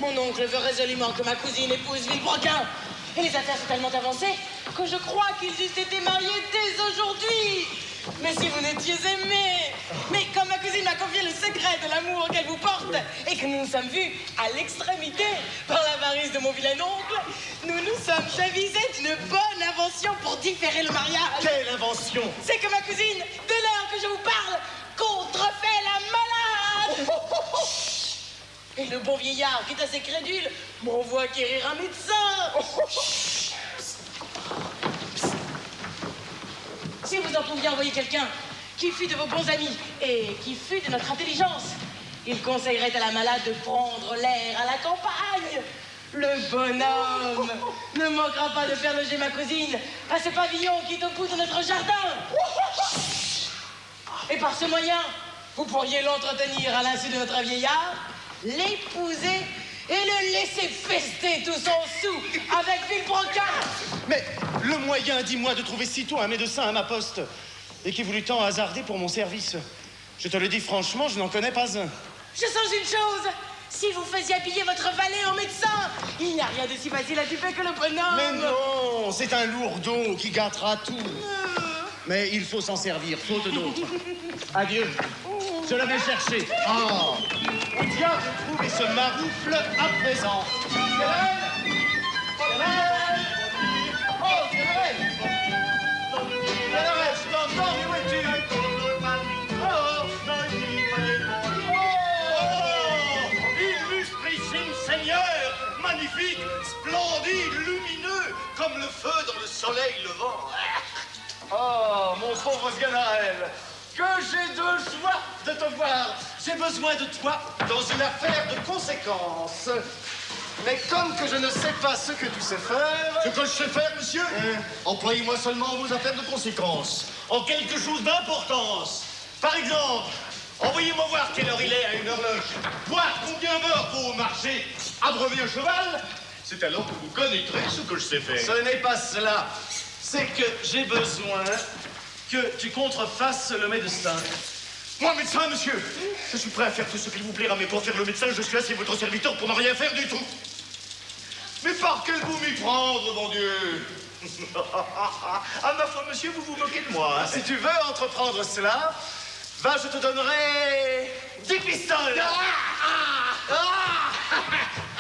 Mon oncle veut résolument que ma cousine épouse Villebrequin. Et les affaires sont tellement avancées que je crois qu'ils eussent été mariés dès aujourd'hui. Mais si vous n'étiez aimés. Mais comme ma cousine m'a confié le secret de l'amour qu'elle vous porte et que nous nous sommes vus à l'extrémité par l'avarice de mon vilain oncle, nous nous sommes avisés d'une bonne invention pour différer le mariage. Quelle invention? C'est que ma cousine, dès l'heure que je vous parle, contrefait la malade. Et le bon vieillard, qui est assez crédule, m'envoie quérir un médecin. Si vous en pouviez envoyer quelqu'un qui fût de vos bons amis et qui fût de notre intelligence, il conseillerait à la malade de prendre l'air à la campagne. Le bonhomme ne manquera pas de faire loger ma cousine à ce pavillon qui est au bout de notre jardin. Et par ce moyen, vous pourriez l'entretenir à l'insu de notre vieillard, l'épouser et le laisser fester tout son sou avec Villebrequin. Mais le moyen, dis-moi, de trouver sitôt un médecin à ma poste et qui voulut tant hasarder pour mon service. Je te le dis franchement, je n'en connais pas un. Je sens une chose. Si vous faisiez habiller votre valet en médecin, il n'y a rien de si facile à duper que le bonhomme. Mais non, c'est un lourdeau qui gâtera tout. Mais il faut s'en servir, faute d'autre. Adieu. Je l'avais cherché. Ah, où diable trouver ce maroufle à présent? Cyrène! Cyrène! Oh, Cyrène! Cyrène, je t'entends, mais où es-tu? Illustrissime Seigneur, magnifique, splendide, lumineux, comme le feu dans le soleil levant. Oh, mon pauvre Sganarelle, que j'ai de joie de te voir. J'ai besoin de toi dans une affaire de conséquence. Mais comme que je ne sais pas ce que tu sais faire... Ce que je sais faire, monsieur? Employez-moi seulement vos affaires de conséquence. En quelque chose d'importance. Par exemple, envoyez-moi voir quelle heure il est à une horloge. Voir combien d'heures faut marcher. Abreuver un cheval. C'est alors que vous connaîtrez ce que je sais faire. Ce n'est pas cela. C'est que j'ai besoin que tu contrefasses le médecin. Moi, médecin, monsieur, je suis prêt à faire tout ce qu'il vous plaira, mais pour faire le médecin, je suis assez votre serviteur pour ne rien faire du tout. Mais par quel bout m'y prendre, mon Dieu? Ah, ma foi, monsieur, vous vous moquez de moi. Si tu veux entreprendre cela, va, je te donnerai 10 pistoles.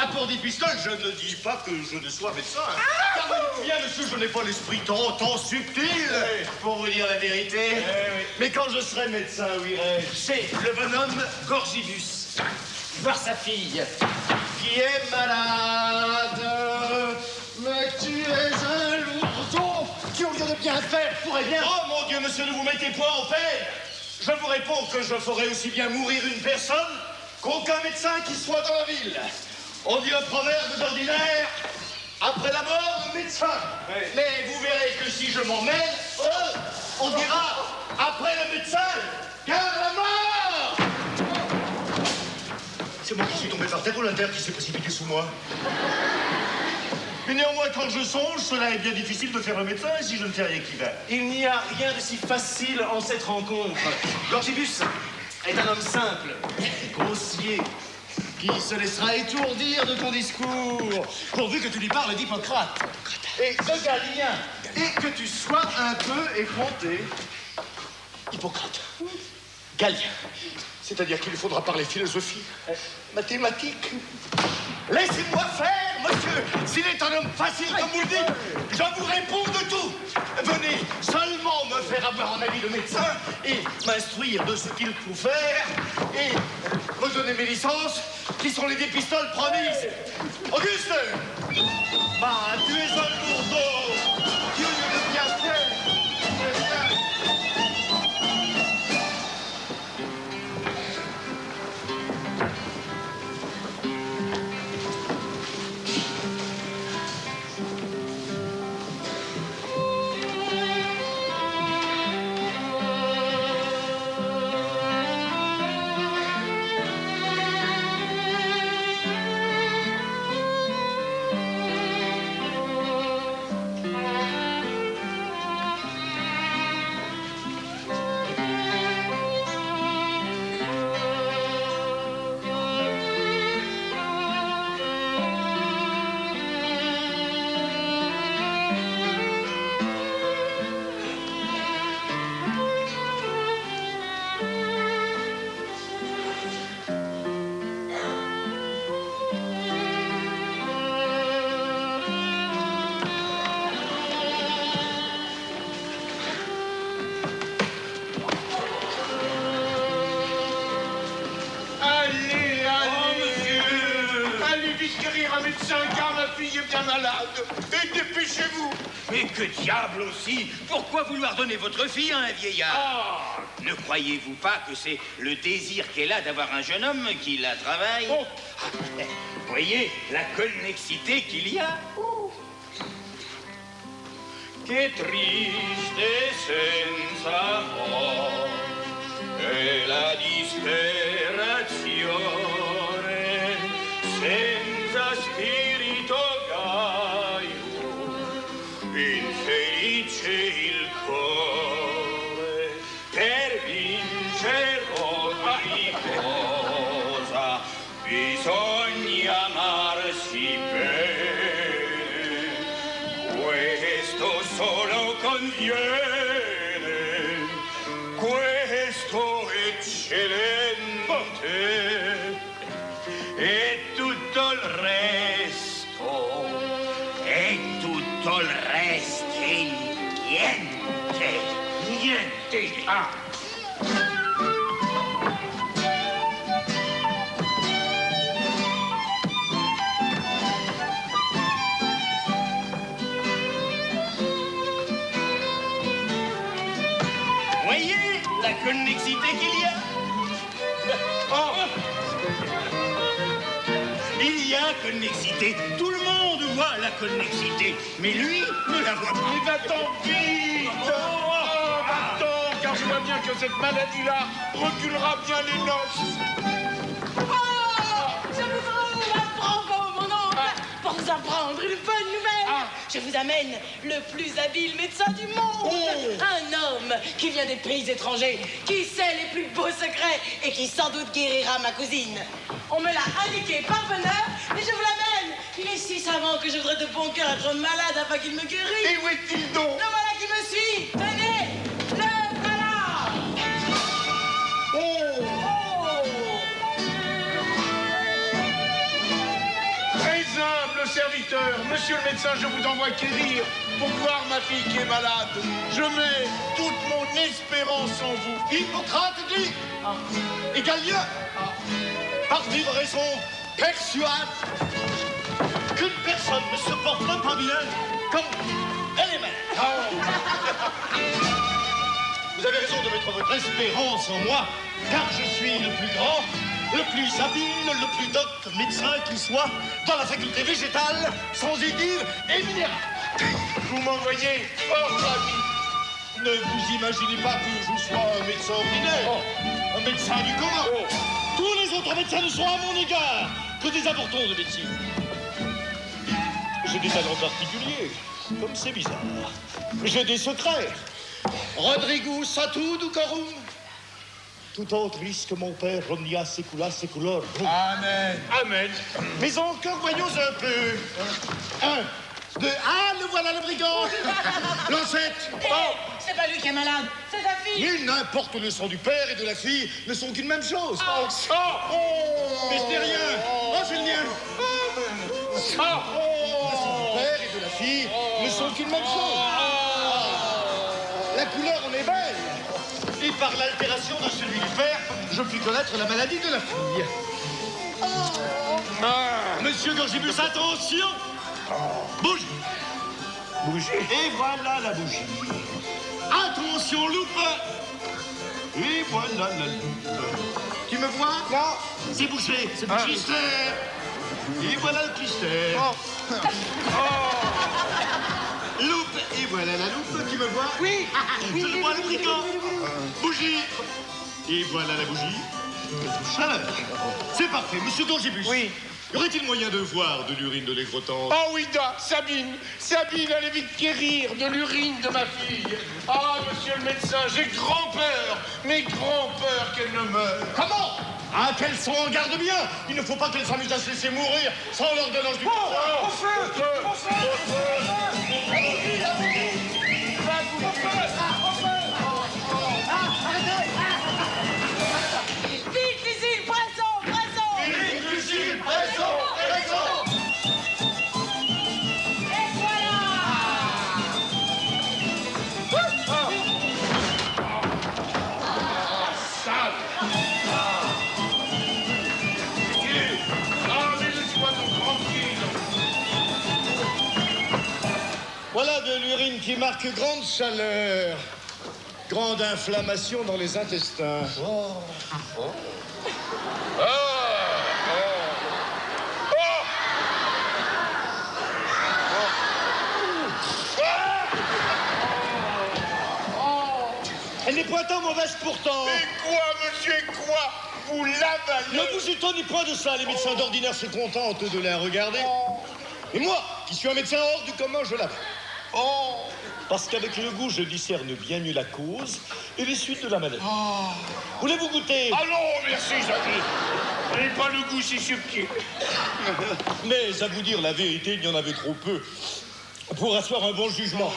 Ah, pour 10 pistoles, je ne dis pas que je ne sois médecin. Car voyez-vous bien, monsieur, je n'ai pas l'esprit tant subtil. Pour vous dire la vérité, mais quand je serai médecin, où irai-je? C'est le bonhomme Gorgibus. Voir sa fille, qui est malade. Mais tu es un lourdeau qui, au lieu de bien faire, pourrait bien... Oh, mon Dieu, monsieur, ne vous mettez point en peine. Je vous réponds que je ferai aussi bien mourir une personne qu'aucun médecin qui soit dans la ville. On dit un proverbe d'ordinaire, après la mort, le médecin. Oui. Mais vous verrez que si je m'en mêle, on dira, après le médecin, car la mort. C'est moi qui suis tombé par terre ou la terre qui s'est précipitée sous moi? Mais néanmoins, quand je songe, cela est bien difficile de faire un médecin si je ne fais rien qui va. Il n'y a rien de si facile en cette rencontre. Gorgibus est un homme simple, grossier, qui se laissera étourdir de ton discours, pourvu que tu lui parles d'Hippocrate et de Galien, et que tu sois un peu effronté. Hippocrate. Galien. C'est-à-dire qu'il faudra parler philosophie, mathématiques. Laissez-moi faire, monsieur. S'il est un homme facile, comme vous le dites, je vous réponds de tout. Venez seulement me faire avoir un avis de médecin et m'instruire de ce qu'il faut faire et me donner mes licences, qui sont les 10 pistoles promises. Auguste! Bah, tu es un lourdeau. Dieu ne bien faire. vite guérir un médecin, car ma fille est bien malade. Et dépêchez-vous. Mais que diable aussi! Pourquoi vouloir donner votre fille à un vieillard? Ne croyez-vous pas que c'est le désir qu'elle a d'avoir un jeune homme qui la travaille? Voyez la connexité qu'il y a. Che triste senza amor e la disperazione senza spirito gaio infelice il cuore per vincere ogni cosa bisogna amarsi bene questo solo conviene questo eccellente e tutto il resto è niente. Voyez la connexité qu'il y a. Il y a connexité. Tout le monde voit la connexité. Mais lui ne la voit pas. Il va-t'en vite. Va-t'en, car je vois bien que cette maladie-là reculera bien les noces. Je vous apprends, mon oncle, pour vous apprendre une bonne nouvelle. Je vous amène le plus habile médecin du monde. Un homme qui vient des pays étrangers, qui sait les plus beaux secrets et qui sans doute guérira ma cousine. On me l'a indiqué par bonheur et je vous l'amène. Il est si savant que je voudrais de bon cœur être malade afin qu'il me guérisse. Et où est-il donc? Le voilà qui me suit. Tenez, le voilà. Très humble serviteur, monsieur le médecin, je vous envoie quérir pour voir ma fille qui est malade. Je mets toute mon espérance en vous. Hippocrate dit, et Galien, par vive raison, persuade qu'une personne ne se porte pas bien comme elle est malade. Vous avez raison de mettre votre espérance en moi, car je suis le plus grand, le plus habile, le plus docte médecin qui soit dans la faculté végétale, sensitive et minérale. Vous m'envoyez hors la vie. Ne vous imaginez pas que je sois un médecin ordinaire, un médecin du commun. Tous les autres médecins ne sont à mon égard que des apportons de médecine. J'ai des talents particuliers, comme c'est bizarre. J'ai des secrets. Rodrigo satud corum. Tout autre risque mon père, omnia secula seculorum. Amen. Amen. Mais encore, voyons un peu. Un, deux, ah, le voilà le brigand. L'ancêtre. C'est pas lui qui est malade, c'est sa fille. Il n'importe le sang du père et de la fille ne sont qu'une même chose. Mais ce n'est rien. C'est le mien. Le sang du père et de la fille ne sont qu'une même chose. La couleur en est belle. Et par l'altération de celui du père, je puis connaître la maladie de la fille. Monsieur Gorgibus, attention. Bougie. Bougie. Et voilà la bougie. Attention, loupe. Et voilà la loupe. Tu me vois? Non. C'est bouché. C'est du clistère. Et voilà le clistère. Loupe. Et voilà la loupe. Tu me vois? Oui. Je le vois, le brigand. Bougie. Et voilà la bougie. Chaleur. C'est parfait. Monsieur Gorgibus. Oui. Y aurait-il moyen de voir de l'urine de l'égrotante? Oh oui, Sabine, allez vite guérir de l'urine de ma fille. Ah, monsieur le médecin, j'ai grand peur, mais grand peur qu'elle ne meure. Comment? Ah, qu'elles sont en garde bien. Il ne faut pas qu'elles s'amusent à se laisser mourir sans l'ordonnance du Au feu! Vite, Lucille, poisson. Et voilà. Ah, mais laisse-moi ton grand qui marque grande chaleur, grande inflammation dans les intestins. Oh. Oh. Oh. Elle n'est point tant mauvaise pourtant. Mais quoi, monsieur, quoi? Vous l'avalez? Ne vous étonnez point de ça, les médecins d'ordinaire se contentent de la regarder. Et moi, qui suis un médecin hors du commun, je l'avale. Oh! Parce qu'avec le goût, je discerne bien mieux la cause et les suites de la maladie. Oh. Voulez-vous goûter? Ah non, merci, Jacques. Je n'ai pas le goût si subtil. Mais à vous dire la vérité, il y en avait trop peu pour asseoir un bon jugement.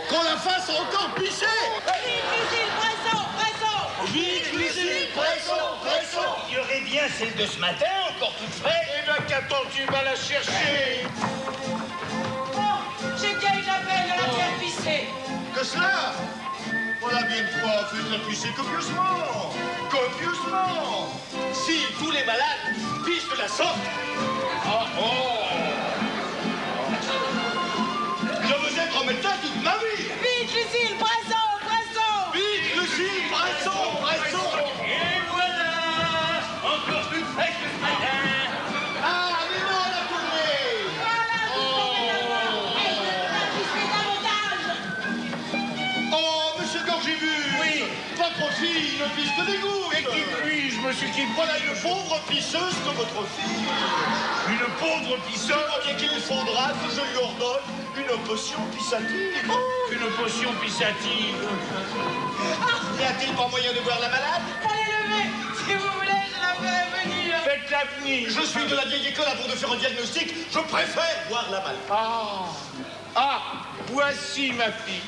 Qu'on la fasse encore pisser! Vite, Lucille, Pressons! Il y aurait bien celle de ce matin, encore toute fraîche. Eh bien, qu'attends-tu? Va la chercher! J'ai bien eu la peine de la faire pisser. Que cela? Voilà bien de quoi, faites-la pisser copieusement! Copieusement! Si tous les malades pissent de la sorte, je veux être médecin toute ma vie! Vite, Lucille, pressons! Vite, Lucie, pressons! Et voilà, encore plus fraîche que ce matin. Ah, mais non, la tournée! Oh, monsieur Gorgébu! Oui. Votre fille ne pisse que des gouttes! Et qui puis-je, monsieur qui... Voilà une pauvre pisseuse que votre fille! Une pauvre pisseuse? Et qu'il faudra que je lui ordonne une potion pissative! Une potion pissative. N'y a-t-il pas moyen de voir la malade? Allez, levez! Si vous voulez, je la ferai venir. Faites-la venir. Je suis de la vieille école, avant de faire un diagnostic, je préfère voir la malade. Ah, voici ma fille.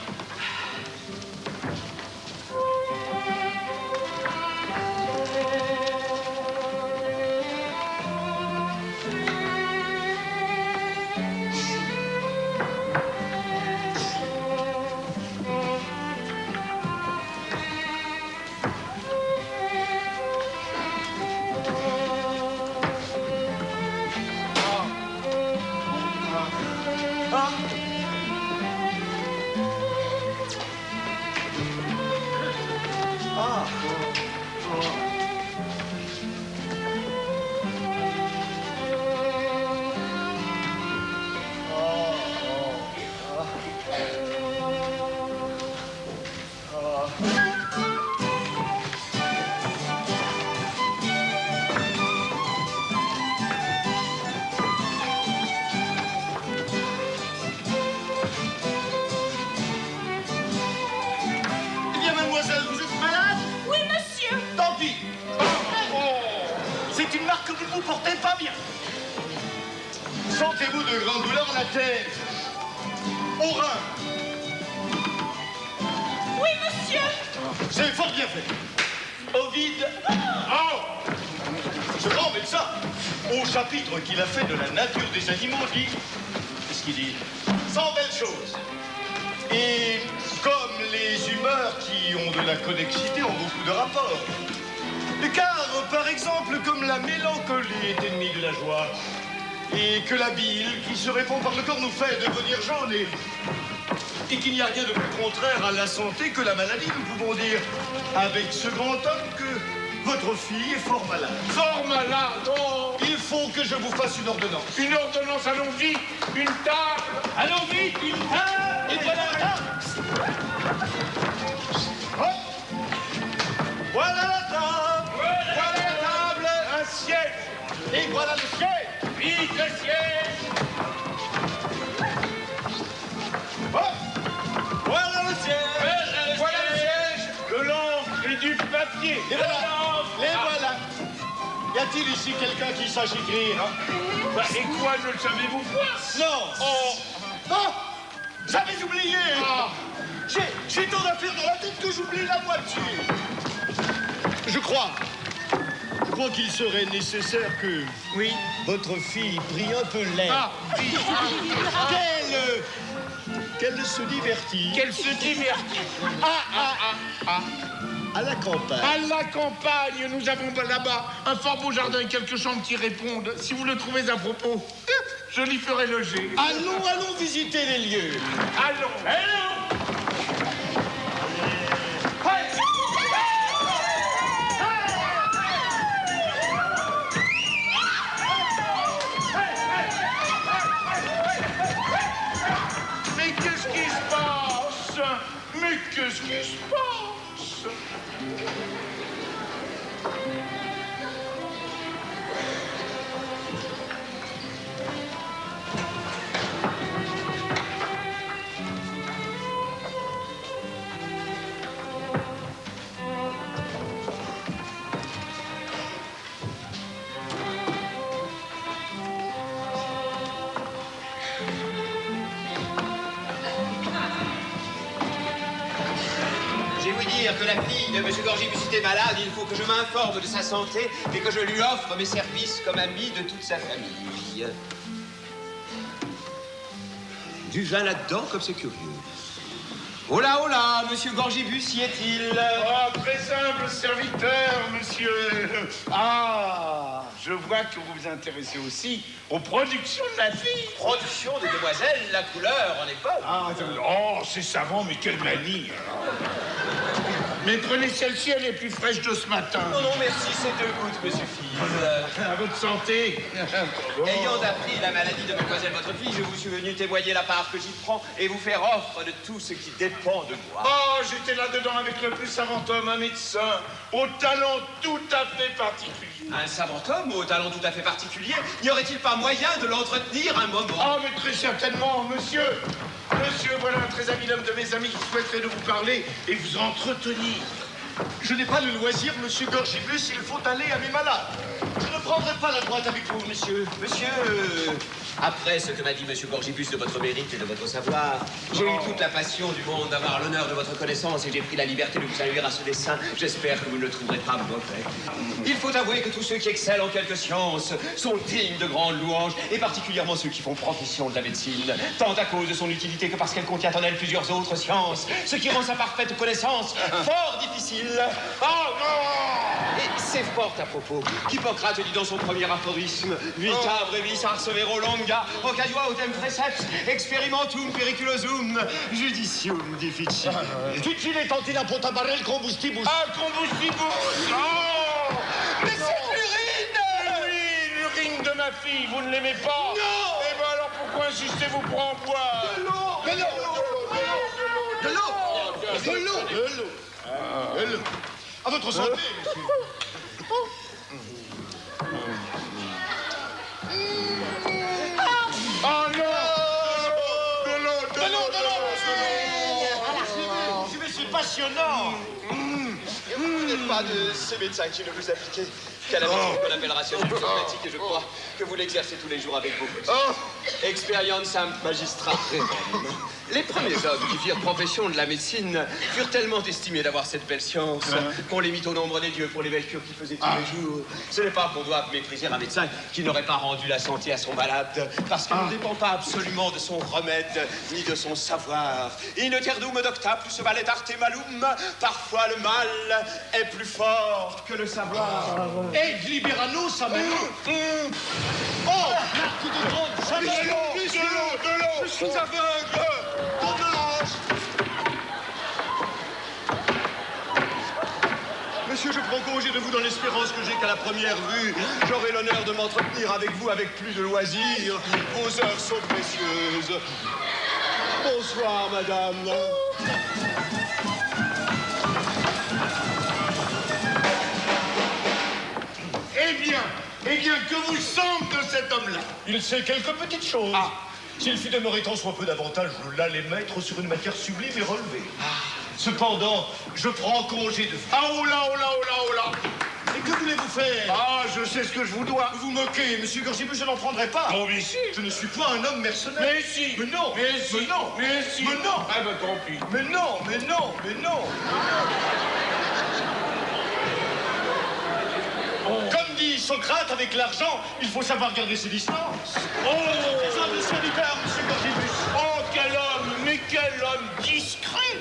Eh bien, mademoiselle, vous êtes malade? Oui, monsieur. Tant pis. C'est une marque que vous ne vous portez pas bien. Sentez-vous de grandes douleurs à la tête, au rein? Oui, monsieur. C'est fort bien fait. Ovide, ce grand médecin, au chapitre qu'il a fait de la nature des animaux, dit, qu'est-ce qu'il dit? 100 belles choses. Et comme les humeurs qui ont de la connexité ont beaucoup de rapports. Car, par exemple, comme la mélancolie est ennemie de la joie, et que la bile qui se répand par le corps nous fait devenir jaune, et qu'il n'y a rien de plus contraire à la santé que la maladie, nous pouvons dire avec ce grand homme que votre fille est fort malade. Fort malade. Oh. Il faut que je vous fasse une ordonnance. Une ordonnance, allons vite. Une table. Allons vite, une table. Et voilà la table. Hop. Voilà la table. Voilà la table. Un siège. Et voilà le siège. Vite, le siège. Hop. Voilà le siège. Voilà le siège. De l'encre et du papier. Et voilà. Les voilà. Y a-t-il ici quelqu'un qui sache écrire? Bah, et quoi, ne le savez-vous pas? Non. Oh. Oh. J'avais oublié. J'ai tant d'affaires dans la tête que j'oublie la moitié. Je crois qu'il serait nécessaire que... Oui. Votre fille prie un peu l'air. Ah, oui. Qu'elle se divertit. Qu'elle se divertit. À la campagne. À la campagne, nous avons là-bas un fort beau jardin et quelques chambres qui répondent. Si vous le trouvez à propos, je l'y ferai loger. Allons visiter les lieux. Allons. Mais qu'est-ce qui se passe? Mais qu'est-ce qui se passe? Je vais vous dire que la fille de M. Gorgibus était malade, il faut que je m'informe de sa santé et que je lui offre mes services comme ami de toute sa famille. Du vin là-dedans, comme c'est curieux. Oh là, M. Gorgibus, y est-il? Oh, très simple serviteur, monsieur. Ah, je vois que vous vous intéressez aussi aux productions de la fille. Production de demoiselles, la couleur en est bonne. Ah, oh, c'est savant, mais quelle manie. Mais prenez celle-ci, elle est plus fraîche de ce matin. Non, merci, c'est 2 gouttes, monsieur Fils. À votre santé. Ayant appris la maladie de mademoiselle votre fille, je vous suis venu témoigner la part que j'y prends et vous faire offre de tout ce qui dépend de moi. Oh, j'étais là-dedans avec le plus savant homme, un médecin, au talent tout à fait particulier. Un savant homme au talent tout à fait particulier, n'y aurait-il pas moyen de l'entretenir un moment? Oh, mais très certainement, monsieur. Monsieur, voilà un très habile homme de mes amis qui souhaiterait de vous parler et vous entretenir. Je n'ai pas le loisir, monsieur Gorgibus, il faut aller à mes malades. Je ne prendrai pas la droite avec vous, monsieur. Monsieur, après ce que m'a dit monsieur Gorgibus de votre mérite et de votre savoir, j'ai eu toute la passion du monde d'avoir l'honneur de votre connaissance et j'ai pris la liberté de vous saluer à ce dessein. J'espère que vous ne le trouverez pas mauvais. Il faut avouer que tous ceux qui excellent en quelque science sont dignes de grandes louanges, et particulièrement ceux qui font profession de la médecine, tant à cause de son utilité que parce qu'elle contient en elle plusieurs autres sciences, ce qui rend sa parfaite connaissance fort difficile. Oh non! Et c'est fort à propos qu'Hippocrate dit dans son premier aphorisme: Vita brevis arsevero longa, occasioa autem preseps, experimentum periculosum, judicium difficile. Tutile tantina potabarel combustibus. Ah, combustibus! Oh! Mais c'est l'urine! Oui, l'urine de ma fille, vous ne l'aimez pas? Non! Eh ben alors pourquoi insistez-vous pour en boire? De l'eau. À votre santé, monsieur. Oh non! De l'eau! C'est passionnant. Vous n'êtes pas de ces médecins qui ne vous appliquez qu'à la médecine qu'on appelle rationnelle dogmatique, et je crois que vous l'exercez tous les jours avec beaucoup. Experiensam magistra rerum. Les premiers hommes qui firent profession de la médecine furent tellement estimés d'avoir cette belle science qu'on les mit au nombre des dieux pour les belles cures qu'ils faisaient tous les jours. Ce n'est pas qu'on doit mépriser un médecin qui n'aurait pas rendu la santé à son malade, parce qu'elle ne dépend pas absolument de son remède ni de son savoir. In eternum docta plus valet arte malum, parfois le mal est plus fort que le savoir. Et libérano, ça même. Oh, marque de drogue. De l'eau! Je suis aveugle! Dommage! Monsieur, je prends congé de vous dans l'espérance que j'ai qu'à la première vue, j'aurai l'honneur de m'entretenir avec vous avec plus de loisirs. Vos heures sont précieuses. Bonsoir, madame. Eh bien, que vous semble de cet homme-là? Il sait quelques petites choses. S'il fût demeuré tant soit peu davantage, je l'allais mettre sur une matière sublime et relevée. Cependant, je prends congé de vous. Ah, oh là! Et que voulez-vous faire? Ah, je sais ce que je vous dois. Vous moquez, monsieur Gorgibus, je n'en prendrai pas. Oh, mais si! Je ne suis pas un homme mercenaire. Mais si! Mais non! Mais si! Mais non! Mais si! Mais non! Ah, ben tant pis. Mais non! Mais non! Mais non! Comme dit Socrate, avec l'argent, il faut savoir garder ses distances. Oh! Présent de serviteur, monsieur Gorgibus. Oh, quel homme! Mais quel homme discret!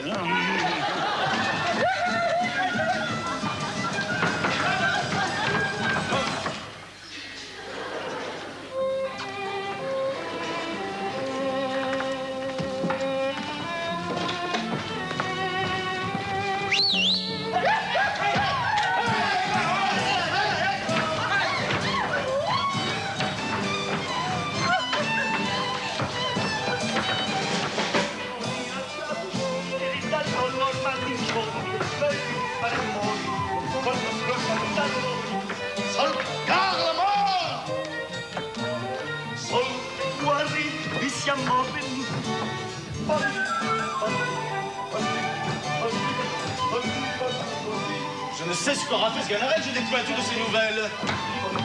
C'est ce qu'aura fait Sganarelle, j'ai découvert toutes ces nouvelles.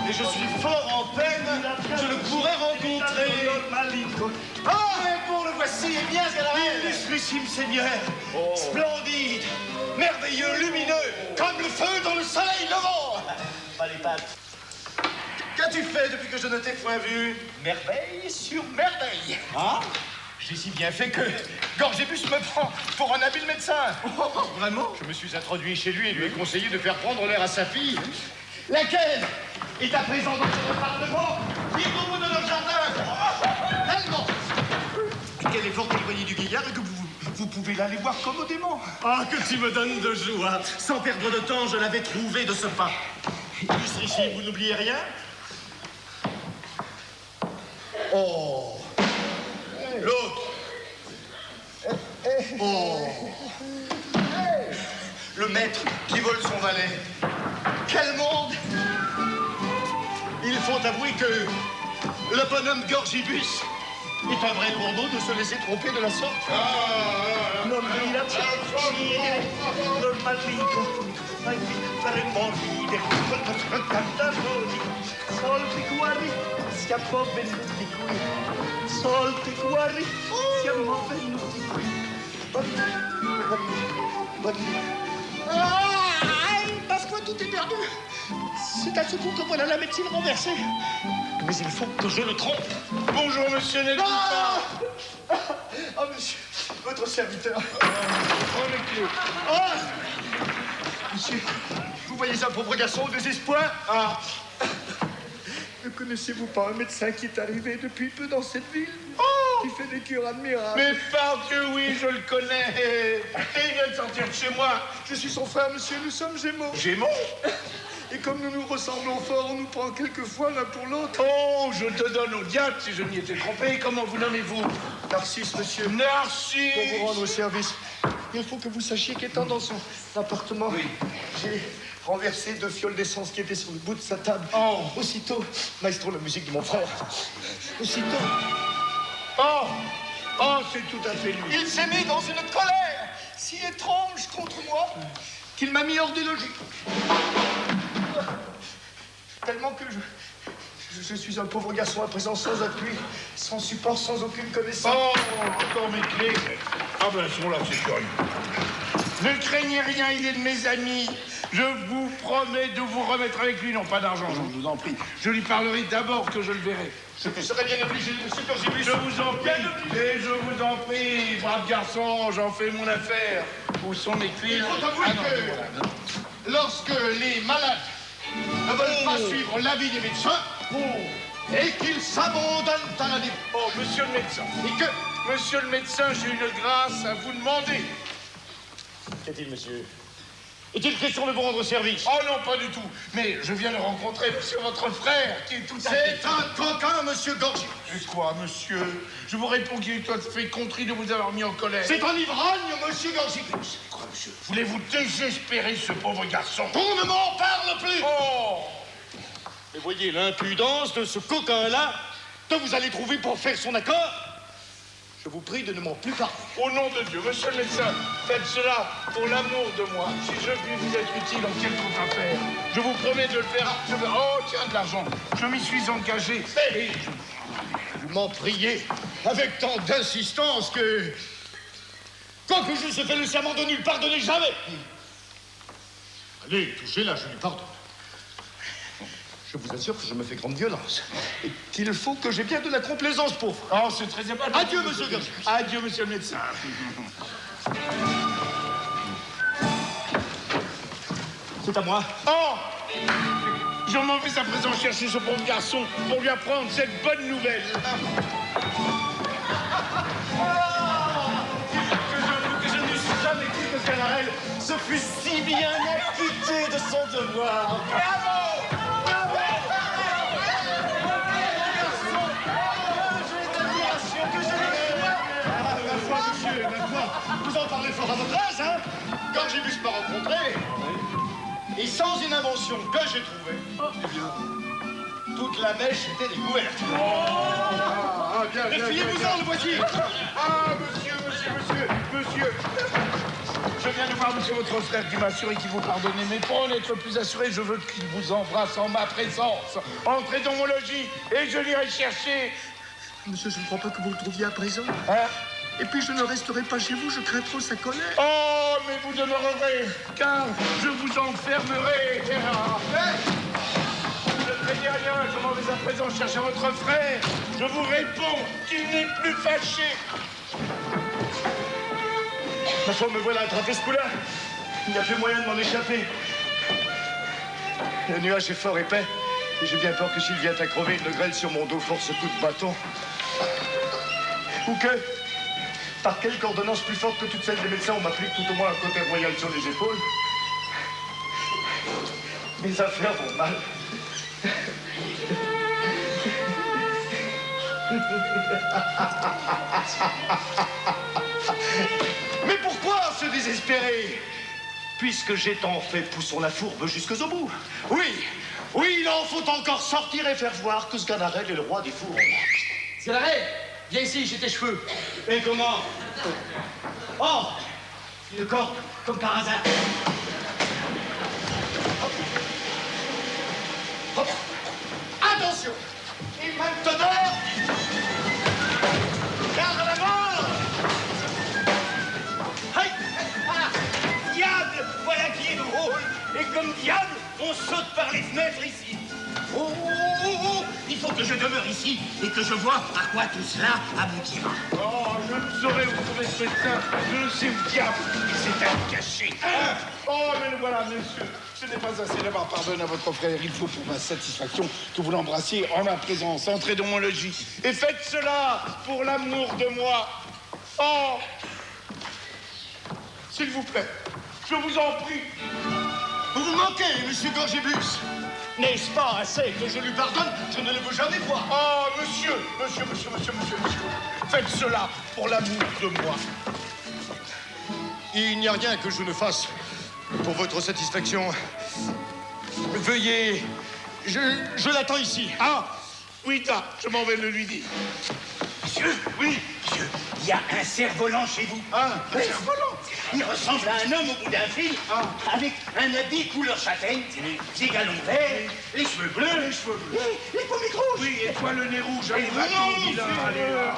Et je suis fort en peine, je le pourrais rencontrer. Ah, mais bon, le voici, eh bien, Sganarelle. Illustrissime Seigneur, Splendide, merveilleux, lumineux, comme le feu dans le soleil levant. Pas les pattes. Qu'as-tu fait depuis que je ne t'ai point vu? merveille sur merveille. Ah? J'ai si bien fait que Gorgibus me prend pour un habile médecin. Vraiment? Je me suis introduit chez lui et lui ai conseillé de faire prendre l'air à sa fille. Laquelle est à présent dans ton appartement? Vive au bout de notre jardin. Allemand. Qu'elle est fort éloignée du Guillard et que vous pouvez l'aller voir commodément. Ah, que tu me donnes de joie. Sans perdre de temps, je l'avais trouvé de ce pas. Illustrissime, vous n'oubliez rien? Oh. L'autre. Oh. Le maître qui vole son valet. Quel monde! Il faut avouer que le bonhomme Gorgibus est un vrai bourbeau de se laisser tromper de la sorte. Non, il a Pasqua, tout est perdu. C'est à ce coup que voilà la médecine renversée. Mais il faut que je le trompe. Bonjour, monsieur Nelly. Ah, monsieur, votre serviteur. Oh, les clés. Ah, monsieur, vous voyez un pauvre garçon au désespoir? Ah. Ne connaissez-vous pas un médecin qui est arrivé depuis peu dans cette ville? Qui fait des cures admirables. Mais par Dieu, oui, je le connais. Et il vient de sortir de chez moi. Je suis son frère, monsieur, nous sommes gémeaux. Gémeaux? Et comme nous nous ressemblons fort, on nous prend quelquefois l'un pour l'autre. Oh, je te donne au diable si je m'y étais trompé. Comment vous nommez-vous? Narcisse, monsieur. Narcisse. Pour vous rendre au service, il faut que vous sachiez qu'étant dans son appartement, j'ai renversé 2 fioles d'essence qui étaient sur le bout de sa table. Oh. Aussitôt, maestro, la musique de mon frère. Aussitôt, Oh, c'est tout à fait lui. il s'est mis dans une colère si étrange contre moi qu'il m'a mis hors du logis. Tellement que je suis un pauvre garçon à présent sans appui, sans support, sans aucune connaissance. Oh, encore mes clés. Ah ben, elles sont là, c'est curieux. Ne craignez rien, il est de mes amis. Je vous promets de vous remettre avec lui. Non, pas d'argent, je vous en prie. Je lui parlerai d'abord que je le verrai. Je serais bien obligé, monsieur Gorgibus. Je vous en prie, et je vous en prie, brave garçon, j'en fais mon affaire. Où sont mes clés? Il faut avouer non, que voilà. lorsque les malades ne veulent pas suivre l'avis des médecins et qu'ils s'abandonnent à la dépense. Oh, monsieur le médecin. Et que... Monsieur le médecin, j'ai une grâce à vous demander. Qu'est-il, monsieur? Est-il question de vous rendre service? Oh non, pas du tout. Mais je viens de rencontrer monsieur votre frère, qui est tout à fait... C'est un coquin, monsieur Gorgibus. Et quoi, monsieur? Je vous réponds qu'il est tout à fait contrit de vous avoir mis en colère. C'est un ivrogne, monsieur Gorgibus. Quoi, monsieur? Voulez-vous désespérer ce pauvre garçon? On ne m'en parle plus. Oh! Et voyez l'impudence de ce coquin-là que vous allez trouver pour faire son accord. Je vous prie de ne m'en plus parler. Au nom de Dieu, monsieur le médecin, faites cela pour l'amour de moi. Si je puis vous être utile en quelconque affaire, je vous promets de le faire. Oh, tiens, de l'argent. Je m'y suis engagé. Et Vous m'en priez avec tant d'insistance que... Quoique j'eusse fait le serment de ne lui pardonner jamais. Allez, touchez-la, je lui pardonne. Je vous assure que je me fais grande violence. Et qu'il faut que j'ai bien de la complaisance, pauvre. oh, c'est très aimable. Adieu, monsieur Gorgibus. Adieu, monsieur le médecin. C'est à moi. Oh! Je m'en vais à présent chercher ce pauvre garçon pour lui apprendre cette bonne nouvelle. Que je n'eusse jamais cru que Sganarelle se fût si bien acquitté de son devoir. Vous en parlez fort à votre âge, hein? Gorgibus m'a rencontré. Et sans une invention que j'ai trouvée, eh bien, toute la mèche était découverte. Bien, Défiez-vous-en, le voici. Ah, monsieur. Je viens de voir monsieur votre frère qui m'a assuré qu'il vous pardonnait, mais pour en être plus assuré, je veux qu'il vous embrasse en ma présence. Entrez dans mon logis et je l'irai chercher. Monsieur, je ne crois pas que vous le trouviez à présent. Hein? Et puis je ne resterai pas chez vous, je crains trop sa colère. Oh, mais vous demeurerez, car je vous enfermerai. Ne craignez rien, je m'en vais à présent chercher votre frère. Je vous réponds qu'il n'est plus fâché. Ma foi, me voilà attrapé ce coup-là. Il n'y a plus moyen de m'en échapper. Le nuage est fort épais. Et j'ai bien peur que s'il vient à crever, il ne grêle sur mon dos force coup de bâton. Ou que, par quelque ordonnance plus forte que toutes celles des médecins, on m'applique tout au moins un côté royal sur les épaules. Mes affaires vont mal. Mais pourquoi se désespérer? Puisque j'ai tant fait, poussons la fourbe jusqu'au bout. Oui, il en faut encore sortir et faire voir que Sganarelle est le roi des fourbes. Sganarelle, viens ici, j'ai tes cheveux. Et comment? Oh, une corde, comme par hasard. Hop. Attention. Et maintenant, garde à l'avant. Aïe! Ah! Diable! Voilà qui est drôle! Et comme diable, on saute par les fenêtres ici. Oh, oh, oh, oh! Il faut que je demeure ici et que je vois à quoi tout cela aboutira. Oh, je ne saurais où trouver ce médecin. Je ne sais où diable. C'est à cacher. Oh, mais le voilà, monsieur. Ce n'est pas assez d'avoir pardonné à votre frère. Il faut pour ma satisfaction que vous l'embrassiez en ma présence. Entrez dans mon logis. Et faites cela pour l'amour de moi. Oh! S'il vous plaît, je vous en prie. Vous vous manquez, monsieur Gorgibus. N'est-ce pas assez que je lui pardonne? Je ne le veux jamais voir. Oh, monsieur. Faites cela pour l'amour de moi. Il n'y a rien que je ne fasse pour votre satisfaction. Veuillez... Je l'attends ici. Ah, oui, là, je m'en vais le lui dire. Monsieur, oui, monsieur, il y a un cerf-volant chez vous. Ah, un cerf-volant. Il ressemble à un homme au bout d'un fil, avec un habit couleur châtaigne, des galons verts, les cheveux bleus, les pommettes rouges. Oui, et toi le nez rouge. Et Allez, vous, va-t'en, non, vilain, monsieur. allez là.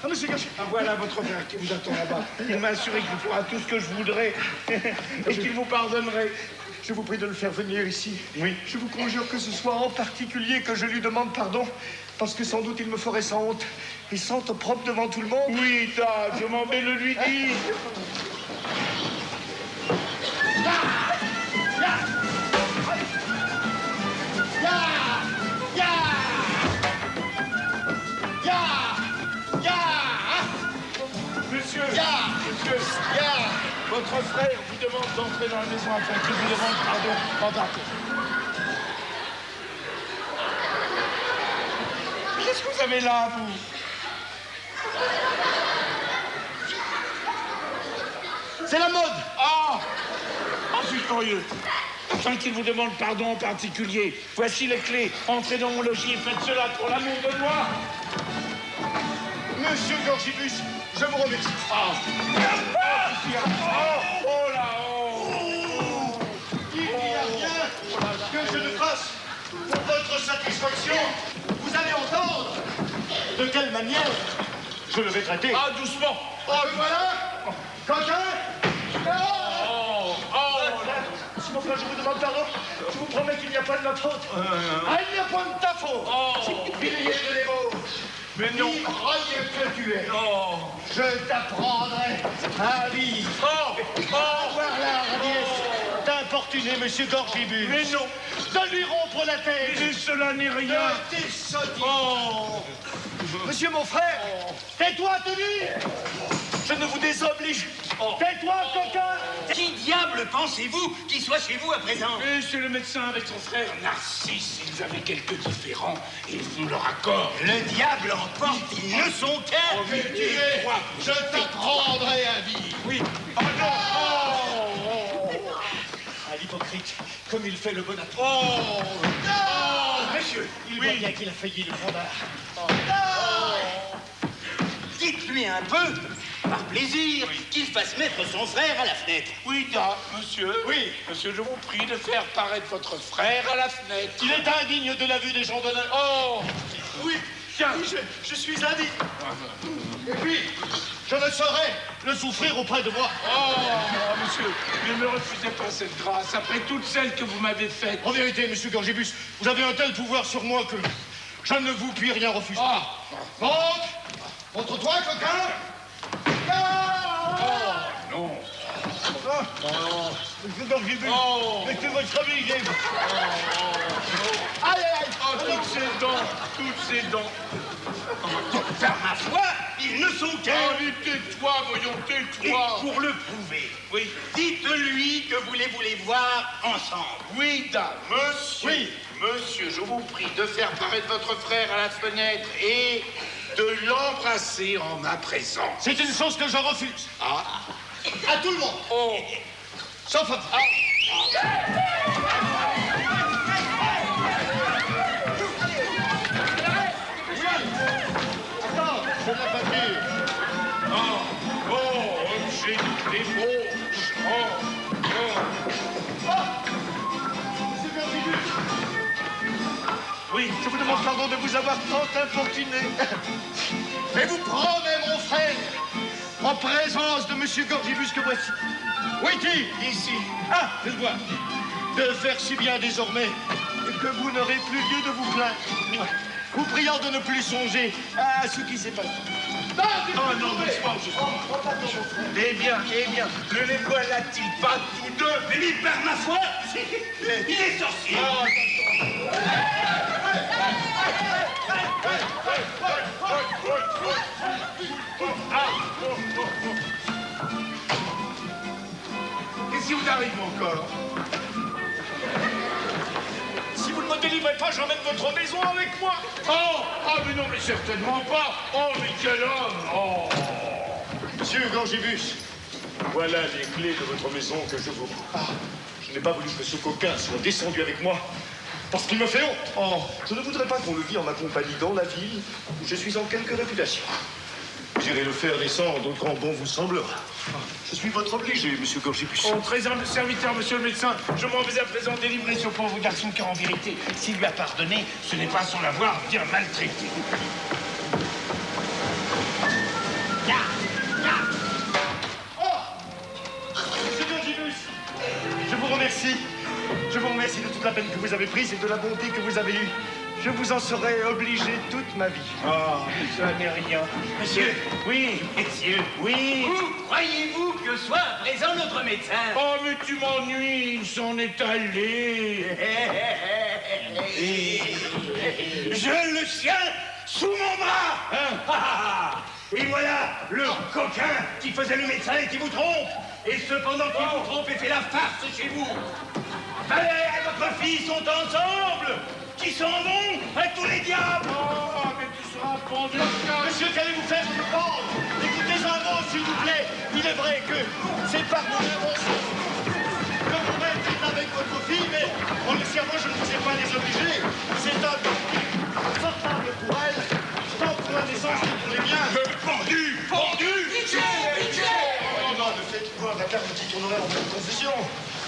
Ah, monsieur Gachet. Ah, voilà votre frère qui vous attend là-bas. Il m'a assuré qu'il fera tout ce que je voudrais et qu'il vous pardonnerait. Je vous prie de le faire venir ici. Oui. Je vous conjure que ce soit en particulier que je lui demande pardon, parce que sans doute il me ferait sans honte et sans propre devant tout le monde. Oui, Tad, je m'en vais le lui dire. Monsieur, votre frère vous demande d'entrer dans la maison afin qu'il vous demande pardon en partant. Qu'est-ce que vous avez là, vous? C'est la mode. Ah! Oh, je suis curieux. Afin qu'il vous demande pardon en particulier, voici les clés. Entrez dans mon logis et faites cela pour l'amour de moi. Monsieur Gorgibus, je vous remercie. Oh là, oh! Il n'y a rien que je ne fasse pour votre satisfaction. Vous allez entendre de quelle manière je le vais traiter. Ah, doucement! Oh, voilà! Coquin! Oh! S'il vous plaît, je vous demande pardon. Je vous promets qu'il n'y a pas de ma faute. Il n'y a pas de ta faute. Pilier de l'évo. Mais non! Croyez que tu es. Oh! Je t'apprendrai à vivre. Avoir la hardiesse d'importuner Monsieur Gorgibus. Mais non! De lui rompre la tête. Mais cela n'est rien! De t'essodiner. Oh! Monsieur mon frère, tais-toi, tenu. Je ne vous désoblige. Tais-toi, coquin. Qui diable pensez-vous qu'il soit chez vous à présent? Et c'est le médecin avec son frère Narcisse. Ils avaient quelques différends et ils font leur accord. Le diable emporte, ils ne sont qu'un. Je t'apprendrai à vivre. Oui. Oh non! À l'hypocrite, comme il fait le bon apôtre. Oh! Mais monsieur. Il voit bien qu'il a failli le condamner. Dites-lui un peu, par plaisir, qu'il fasse mettre son frère à la fenêtre. Oui, da, monsieur. Oui. Monsieur, je vous prie de faire paraître votre frère à la fenêtre. Il est indigne de la vue des gens d'honneur. Oh! Oui, Tiens. oui, je suis indigne. Et puis, je ne saurais le souffrir auprès de moi. Oh, monsieur, ne me refusez pas cette grâce après toutes celles que vous m'avez faites. En vérité, monsieur Gorgibus, vous avez un tel pouvoir sur moi que je ne vous puis rien refuser. Ah. Monte! Montre-toi, coquin! Non. Monsieur Gorgibus, Oh. mettez votre obligé. Aïe, aïe, aïe. Oh, toutes ces dents, toutes ces dents. Par ma foi, ils ne sont qu'un. Oh, mais tais-toi, voyons, Et tais-toi. pour le prouver, Oui. dites-lui que vous les voir ensemble. Oui, dame, monsieur. Oui. Monsieur, je vous prie de faire paraître votre frère à la fenêtre et de l'embrasser en ma présence. C'est une chose que je refuse. Ah. À tout le monde. Oh. Sauf à vous. Attends, je n'ai pas dit. Oh, objet de débauche. Monsieur Gorgibus. Oui, Je vous demande pardon de vous avoir tant importuné. Mais vous promets, mon frère, en présence de monsieur Gorgibus que voici. Où est-il? Ici. Ah, je le vois. De faire si bien désormais que vous n'aurez plus lieu de vous plaindre. Vous priant de ne plus songer à ce qui s'est passé. Oh non, mais c'est pas Eh bien, ne les voilà-t-il pas tous deux? Mais par ma foi, il est sorcier. Qu'est-ce qui vous arrive encore? Si vous ne me délivrez pas, j'emmène votre maison avec moi. Mais non, mais certainement pas. Oh, mais quel homme! Oh! Monsieur Gorgibus, voilà les clés de votre maison que je vous... je n'ai pas voulu que ce coquin soit descendu avec moi, parce qu'il me fait honte. Je ne voudrais pas qu'on le vît en ma compagnie dans la ville où je suis en quelque réputation. J'irai le faire descendre quand bon vous semblera. Je suis votre obligé, monsieur Gorgibus. Oh, très humble serviteur, monsieur le médecin, je m'en vais à présent délivrer ce pauvre garçon car en vérité, s'il lui a pardonné, ce n'est pas sans l'avoir bien maltraité. Monsieur Gorgibus, je vous remercie. Je vous remercie de toute la peine que vous avez prise et de la bonté que vous avez eue. Je vous en serai obligé toute ma vie. Ça n'est rien. Monsieur, Oui, messieurs, oui. où croyez-vous que soit présent notre médecin? Oh, mais tu m'ennuies, il s'en est allé. Je le tiens sous mon bras. Et voilà le coquin qui faisait le médecin et qui vous trompe. Et cependant qu'il vous trompe et fait la farce chez vous. Valère et votre fille sont ensemble. Qui s'en vont à tous les diables. Oh, mais tu seras pendu. Monsieur, qu'allez-vous faire de me pendre? Écoutez un mot, s'il vous plaît. Il est vrai que c'est par mon invention que vous mettez avec votre fille, mais en le servant, je ne vous ai pas les obliger. C'est un confortable pour elle, tant pour la naissance que pour les biens. Pendu. Oh non, ne faites voir la carte qui tournerait en pleine confusion.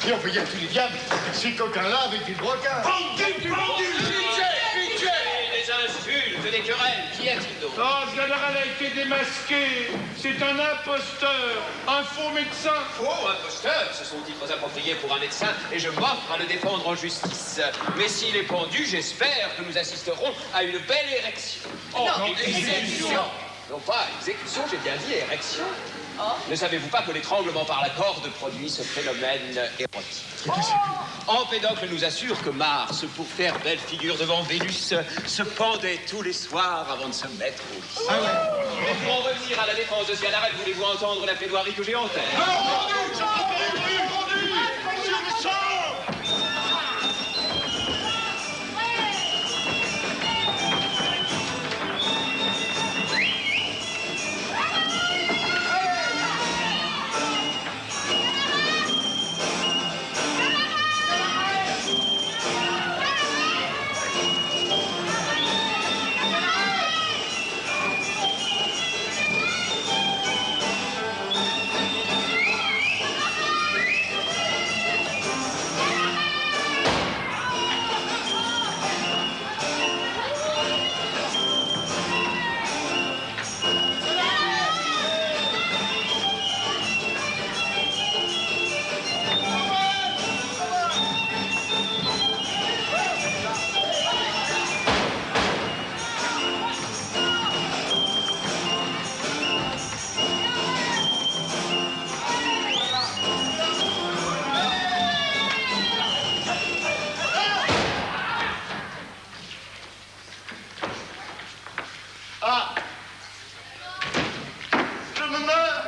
Et on peut y à tous les diables, ces coquins-là avec des brocards. Des insultes, des querelles. Qui a-t-il d'autre? Oh, Galarelle a été démasqué. C'est un imposteur, un faux médecin. Oh, imposteur, ce sont titres appropriés pour un médecin et je m'offre à le défendre en justice. Mais s'il est pendu, j'espère que nous assisterons à une belle érection. non, exécution. Non, pas exécution, j'ai bien dit érection. Ne savez-vous pas que l'étranglement par la corde produit ce phénomène érotique? Empédocle nous assure que Mars, pour faire belle figure devant Vénus, se pendait tous les soirs avant de se mettre au lit. Mais pour en revenir à la défense de Cianarelle, voulez-vous entendre la plaidoirie que j'ai en tête?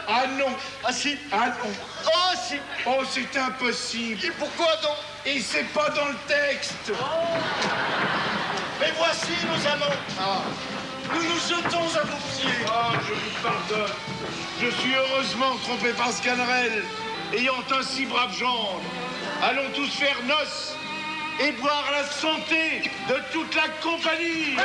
Ah non. Ah si. Ah non. Oh si. Oh, c'est impossible. Et pourquoi donc? Et c'est pas dans le texte. Mais voici nos amants. Nous nous jetons à vos pieds. Ah, je vous pardonne. Je suis heureusement trompé par Scannerel, ayant un si brave gendre. Allons tous faire noces et boire la santé de toute la compagnie.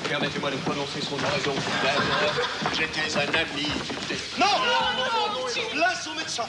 Permettez-moi de prononcer son nom et donc j'étais un ami. Non, là, son médecin.